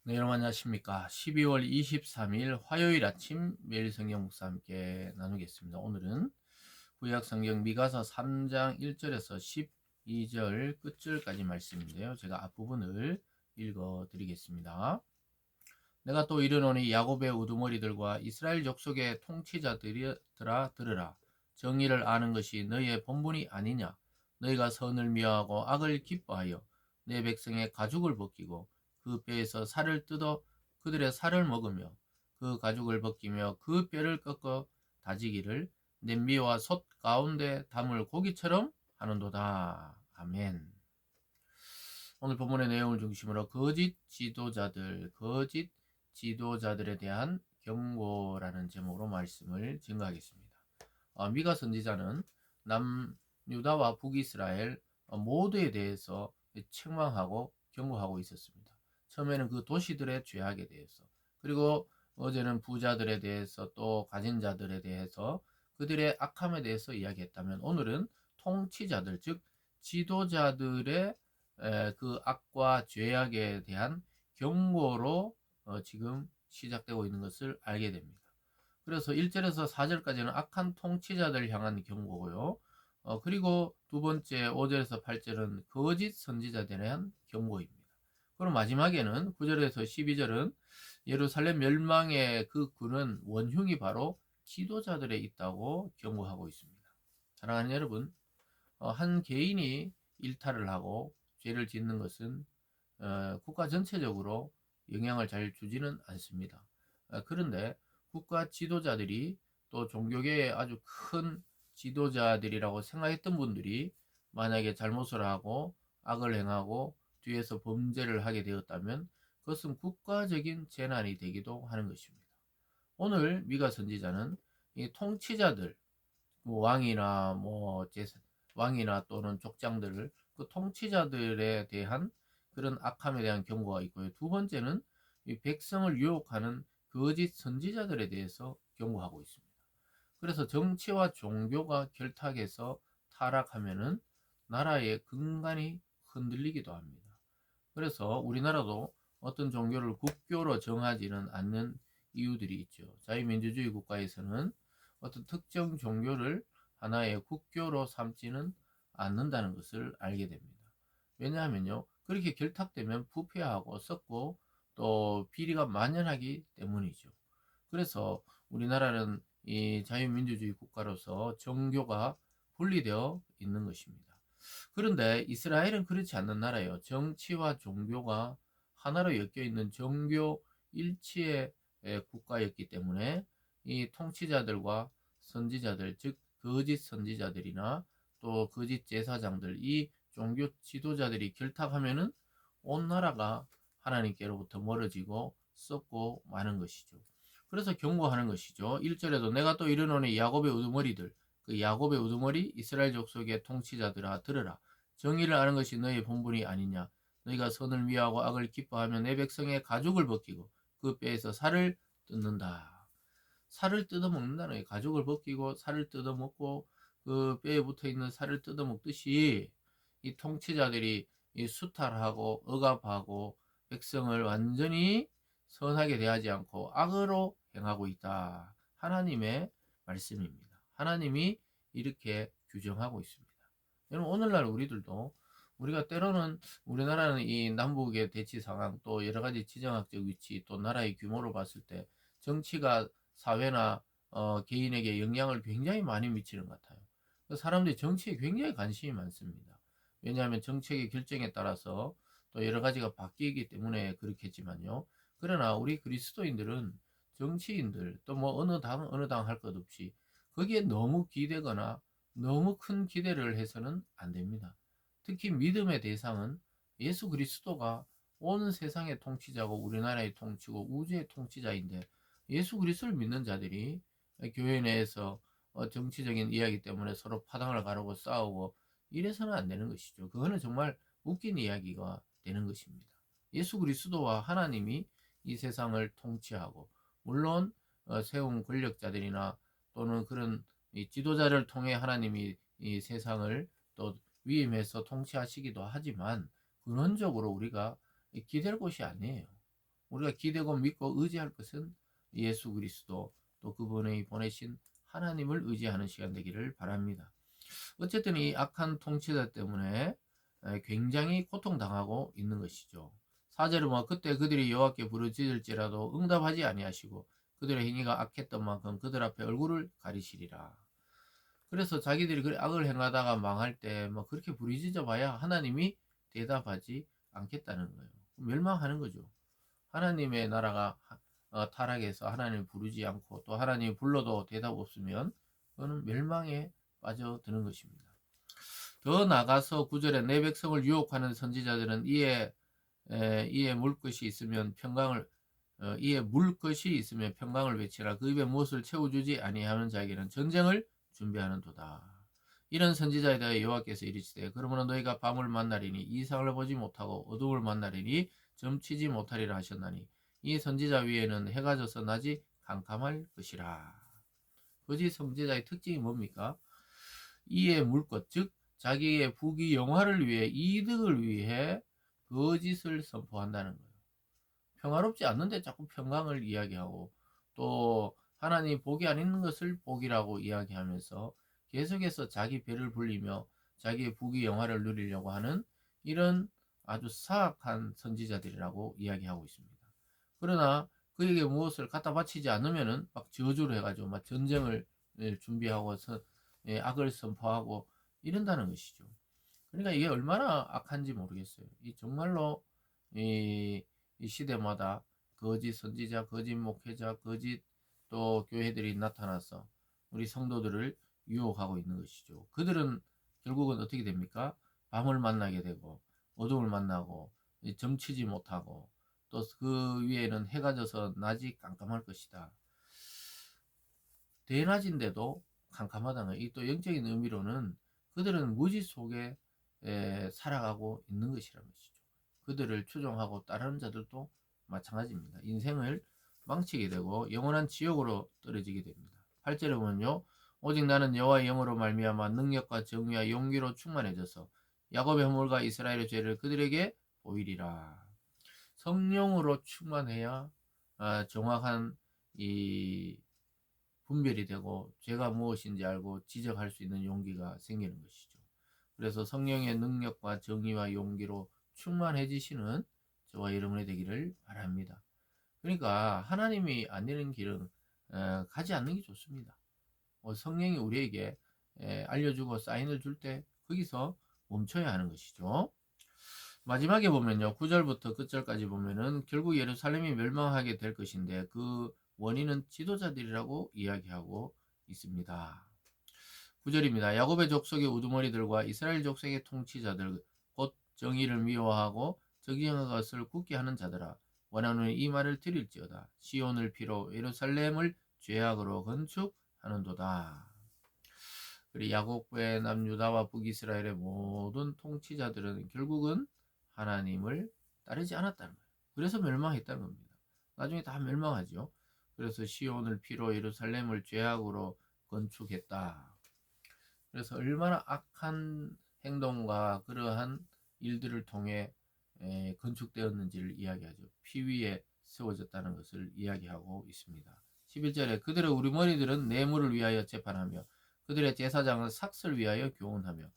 네, 여러분 안녕하십니까. 12월 23일 화요일 아침 매일 성경 묵상 함께 나누겠습니다. 오늘은 구약 성경 미가서 3장 1절에서 12절 끝절까지 말씀인데요. 제가 앞부분을 읽어 드리겠습니다. 내가 또 이르노니 야곱의 우두머리들과 이스라엘 족속의 통치자들아 들으라. 정의를 아는 것이 너희의 본분이 아니냐. 너희가 선을 미워하고 악을 기뻐하여 내 백성의 가죽을 벗기고 그 뼈에서 살을 뜯어 그들의 살을 먹으며 그 가죽을 벗기며 그 뼈를 꺾어 다지기를 냄비와 솥 가운데 담을 고기처럼 하는도다. 아멘. 오늘 본문의 내용을 중심으로 거짓 지도자들에 대한 경고라는 제목으로 말씀을 증거하겠습니다. 미가 선지자는 남유다와 북이스라엘 모두에 대해서 책망하고 경고하고 있었습니다. 처음에는 그 도시들의 죄악에 대해서, 그리고 어제는 부자들에 대해서, 또 가진 자들에 대해서 그들의 악함에 대해서 이야기했다면, 오늘은 통치자들, 즉 지도자들의 그 악과 죄악에 대한 경고로 지금 시작되고 있는 것을 알게 됩니다. 그래서 1절에서 4절까지는 악한 통치자들 향한 경고고요. 그리고 두 번째 5절에서 8절은 거짓 선지자들에 대한 경고입니다. 그럼 마지막에는 9절에서 12절은 예루살렘 멸망의 그 굴은 원흉이 바로 지도자들에 있다고 경고하고 있습니다. 사랑하는 여러분, 한 개인이 일탈을 하고 죄를 짓는 것은 국가 전체적으로 영향을 잘 주지는 않습니다. 그런데 국가 지도자들이, 또 종교계의 아주 큰 지도자들이라고 생각했던 분들이 만약에 잘못을 하고 악을 행하고 뒤에서 범죄를 하게 되었다면 그것은 국가적인 재난이 되기도 하는 것입니다. 오늘 미가 선지자는 이 통치자들, 왕이나 왕이나 또는 족장들을, 그 통치자들에 대한 그런 악함에 대한 경고가 있고요. 두 번째는 이 백성을 유혹하는 거짓 선지자들에 대해서 경고하고 있습니다. 그래서 정치와 종교가 결탁해서 타락하면은 나라의 근간이 흔들리기도 합니다. 그래서 우리나라도 어떤 종교를 국교로 정하지는 않는 이유들이 있죠. 자유민주주의 국가에서는 어떤 특정 종교를 하나의 국교로 삼지는 않는다는 것을 알게 됩니다. 왜냐하면요, 그렇게 결탁되면 부패하고 썩고 또 비리가 만연하기 때문이죠. 그래서 우리나라는 이 자유민주주의 국가로서 정교가 분리되어 있는 것입니다. 그런데 이스라엘은 그렇지 않는 나라예요. 정치와 종교가 하나로 엮여 있는 정교 일치의 국가였기 때문에 이 통치자들과 선지자들, 즉 거짓 선지자들이나 또 거짓 제사장들, 이 종교 지도자들이 결탁하면은 온 나라가 하나님께로부터 멀어지고 썩고 마는 것이죠. 그래서 경고하는 것이죠. 1절에도 내가 또 이르노니 야곱의 우두머리들, 그 야곱의 우두머리 이스라엘 족속의 통치자들아 들으라. 정의를 아는 것이 너희 본분이 아니냐. 너희가 선을 미워하고 악을 기뻐하며 내 백성의 가죽을 벗기고 그 뼈에서 살을 뜯는다. 살을 뜯어먹는다는 거예요. 가죽을 벗기고 살을 뜯어먹고 그 뼈에 붙어있는 살을 뜯어먹듯이 이 통치자들이 이 수탈하고 억압하고 백성을 완전히 선하게 대하지 않고 악으로 행하고 있다. 하나님의 말씀입니다. 하나님이 이렇게 규정하고 있습니다. 여러분, 오늘날 우리들도, 우리가 때로는 우리나라는 이 남북의 대치 상황, 또 여러 가지 지정학적 위치, 또 나라의 규모로 봤을 때 정치가 사회나 개인에게 영향을 굉장히 많이 미치는 것 같아요. 사람들이 정치에 굉장히 관심이 많습니다. 왜냐하면 정책의 결정에 따라서 또 여러 가지가 바뀌기 때문에 그렇겠지만요. 그러나 우리 그리스도인들은 정치인들, 또 뭐 어느 당 할 것 없이 거기에 너무 기대거나 너무 큰 기대를 해서는 안 됩니다. 특히 믿음의 대상은 예수 그리스도가 온 세상의 통치자고 우리나라의 통치고 우주의 통치자인데, 예수 그리스도를 믿는 자들이 교회 내에서 정치적인 이야기 때문에 서로 파당을 가르고 싸우고 이래서는 안 되는 것이죠. 그거는 정말 웃긴 이야기가 되는 것입니다. 예수 그리스도와 하나님이 이 세상을 통치하고, 물론 세운 권력자들이나 또는 그런 이 지도자를 통해 하나님이 이 세상을 또 위임해서 통치하시기도 하지만, 근원적으로 우리가 기댈 곳이 아니에요. 우리가 기대고 믿고 의지할 것은 예수 그리스도, 또 그분이 보내신 하나님을 의지하는 시간 되기를 바랍니다. 어쨌든 이 악한 통치자 때문에 굉장히 고통당하고 있는 것이죠. 4절은 뭐 그때 그들이 여호와께 부르짖을지라도 응답하지 아니하시고 그들의 행위가 악했던 만큼 그들 앞에 얼굴을 가리시리라. 그래서 자기들이 그 악을 행하다가 망할 때 뭐 그렇게 부르짖어 봐야 하나님이 대답하지 않겠다는 거예요. 멸망하는 거죠. 하나님의 나라가 타락해서 하나님을 부르지 않고 또 하나님이 불러도 대답 없으면 그거는 멸망에 빠져드는 것입니다. 더 나가서 9절에 내 백성을 유혹하는 선지자들은 이에 물 것이 있으면 평강을 외치라. 그 입에 무엇을 채워주지 아니하는 자에게는 전쟁을 준비하는도다. 이런 선지자에 대하여 여호와께서 이르시되 그러므로 너희가 밤을 만나리니 이상을 보지 못하고 어둠을 만나리니 점치지 못하리라 하셨나니 이 선지자 위에는 해가 져서 낮이 캄캄할 것이라. 거짓 선지자의 특징이 뭡니까? 이에 물 것, 즉 자기의 부귀 영화를 위해 이득을 위해 거짓을 선포한다는 거예요. 평화롭지 않는데 자꾸 평강을 이야기하고 또 하나님 복이 아닌 것을 복이라고 이야기하면서 계속해서 자기 배를 불리며 자기의 부귀 영화를 누리려고 하는 이런 아주 사악한 선지자들이라고 이야기하고 있습니다. 그러나 그에게 무엇을 갖다 바치지 않으면은 막 저주를 해가지고 막 전쟁을 준비하고 악을 선포하고 이런다는 것이죠. 그러니까 이게 얼마나 악한지 모르겠어요. 이 정말로 이 시대마다 거짓 선지자, 거짓 목회자, 거짓 또 교회들이 나타나서 우리 성도들을 유혹하고 있는 것이죠. 그들은 결국은 어떻게 됩니까? 밤을 만나게 되고 어둠을 만나고 점치지 못하고 또 그 위에는 해가 져서 낮이 깜깜할 것이다. 대낮인데도 캄캄하다는 거예요. 또 영적인 의미로는 그들은 무지 속에 살아가고 있는 것이라는 것이죠. 그들을 추종하고 따르는 자들도 마찬가지입니다. 인생을 망치게 되고 영원한 지옥으로 떨어지게 됩니다. 8절에 보면요. 오직 나는 여호와의 영으로 말미암아 능력과 정의와 용기로 충만해져서 야곱의 허물과 이스라엘의 죄를 그들에게 보이리라. 성령으로 충만해야 정확한 이 분별이 되고 죄가 무엇인지 알고 지적할 수 있는 용기가 생기는 것이죠. 그래서 성령의 능력과 정의와 용기로 충만해지시는 저와 여러분이 되기를 바랍니다. 그러니까 하나님이 안 되는 길은 가지 않는 게 좋습니다. 성령이 우리에게 알려주고 사인을 줄 때 거기서 멈춰야 하는 것이죠. 마지막에 보면요. 9절부터 끝절까지 보면은 결국 예루살렘이 멸망하게 될 것인데 그 원인은 지도자들이라고 이야기하고 있습니다. 9절입니다. 야곱의 족속의 우두머리들과 이스라엘 족속의 통치자들 곧 정의를 미워하고 정의한 것을 굳게 하는 자들아 원하노니 이 말을 드릴지어다. 시온을 피로 예루살렘을 죄악으로 건축하는도다. 그리고 야곱의 남유다와 북이스라엘의 모든 통치자들은 결국은 하나님을 따르지 않았다는 거예요. 그래서 멸망했다는 겁니다. 나중에 다 멸망하죠. 그래서 시온을 피로 예루살렘을 죄악으로 건축했다. 그래서 얼마나 악한 행동과 그러한 일들을 통해 건축되었는지를 이야기하죠. 피 위에 세워졌다는 것을 이야기하고 있습니다. 11절에 그들의 우리머리들은 뇌물을 위하여 재판하며 그들의 제사장은 삭슬 위하여 교훈하며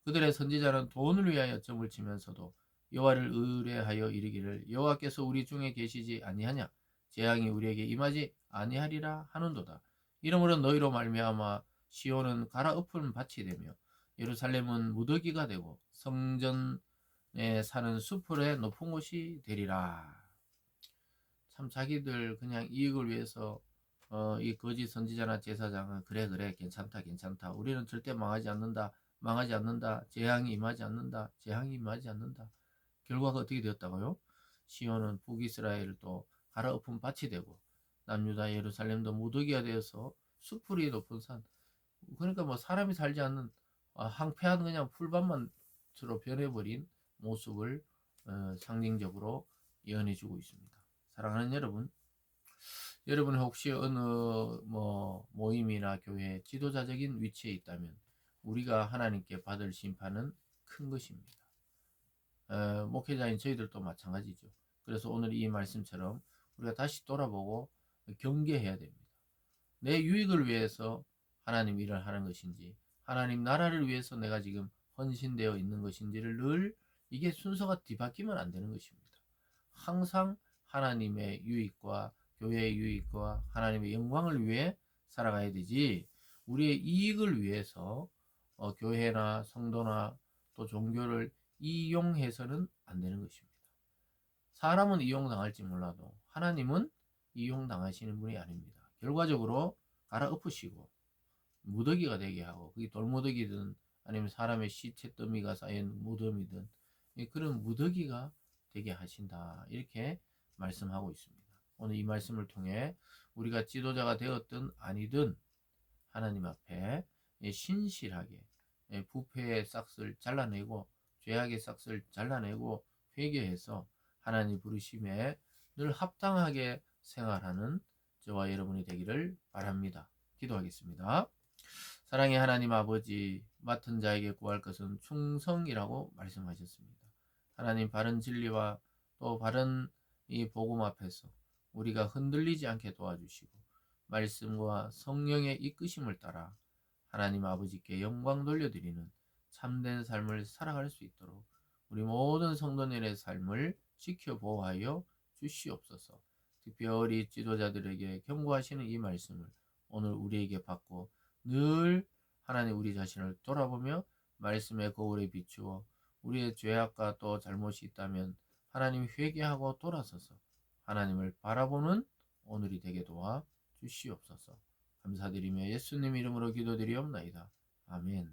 그들의 선지자는 돈을 위하여 점을 치면서도 여호와를 의뢰하여 이르기를 여호와께서 우리 중에 계시지 아니하냐 재앙이 우리에게 임하지 아니하리라 하는도다. 이러므로 너희로 말미암아 시온은 갈아엎은 밭이 되며 예루살렘은 무더기가 되고 성전에 사는 수풀의 높은 곳이 되리라. 참 자기들 그냥 이익을 위해서 이 거짓 선지자나 제사장은 그래 괜찮다 우리는 절대 망하지 않는다 재앙이 임하지 않는다 결과가 어떻게 되었다고요? 시온은 북이스라엘도 갈아엎은 밭이 되고 남유다 예루살렘도 무더기가 되어서 수풀이 높은 산 그러니까 뭐 사람이 살지 않는 황폐한 그냥 풀밭만으로 변해버린 모습을 상징적으로 예언해주고 있습니다. 사랑하는 여러분, 여러분 혹시 어느 모임이나 교회 지도자적인 위치에 있다면 우리가 하나님께 받을 심판은 큰 것입니다. 목회자인 저희들도 마찬가지죠. 그래서 오늘 이 말씀처럼 우리가 다시 돌아보고 경계해야 됩니다. 내 유익을 위해서 하나님 일을 하는 것인지, 하나님 나라를 위해서 내가 지금 헌신되어 있는 것인지를 늘, 이게 순서가 뒤바뀌면 안 되는 것입니다. 항상 하나님의 유익과 교회의 유익과 하나님의 영광을 위해 살아가야 되지, 우리의 이익을 위해서 교회나 성도나 또 종교를 이용해서는 안 되는 것입니다. 사람은 이용당할지 몰라도 하나님은 이용당하시는 분이 아닙니다. 결과적으로 갈아엎으시고 무더기가 되게 하고, 그게 돌무더기든 아니면 사람의 시체 더미가 쌓인 무덤이든 그런 무더기가 되게 하신다, 이렇게 말씀하고 있습니다. 오늘 이 말씀을 통해 우리가 지도자가 되었든 아니든 하나님 앞에 신실하게 부패의 싹을 잘라내고 죄악의 싹을 잘라내고 회개해서 하나님 부르심에 늘 합당하게 생활하는 저와 여러분이 되기를 바랍니다. 기도하겠습니다. 사랑의 하나님 아버지, 맡은 자에게 구할 것은 충성이라고 말씀하셨습니다. 하나님, 바른 진리와 또 바른 이 복음 앞에서 우리가 흔들리지 않게 도와주시고 말씀과 성령의 이끄심을 따라 하나님 아버지께 영광 돌려드리는 참된 삶을 살아갈 수 있도록 우리 모든 성도님의 삶을 지켜 보호하여 주시옵소서. 특별히 지도자들에게 경고하시는 이 말씀을 오늘 우리에게 받고 늘 하나님 우리 자신을 돌아보며 말씀의 거울에 비추어 우리의 죄악과 또 잘못이 있다면 하나님 회개하고 돌아서서 하나님을 바라보는 오늘이 되게 도와 주시옵소서. 감사드리며 예수님 이름으로 기도드리옵나이다. 아멘.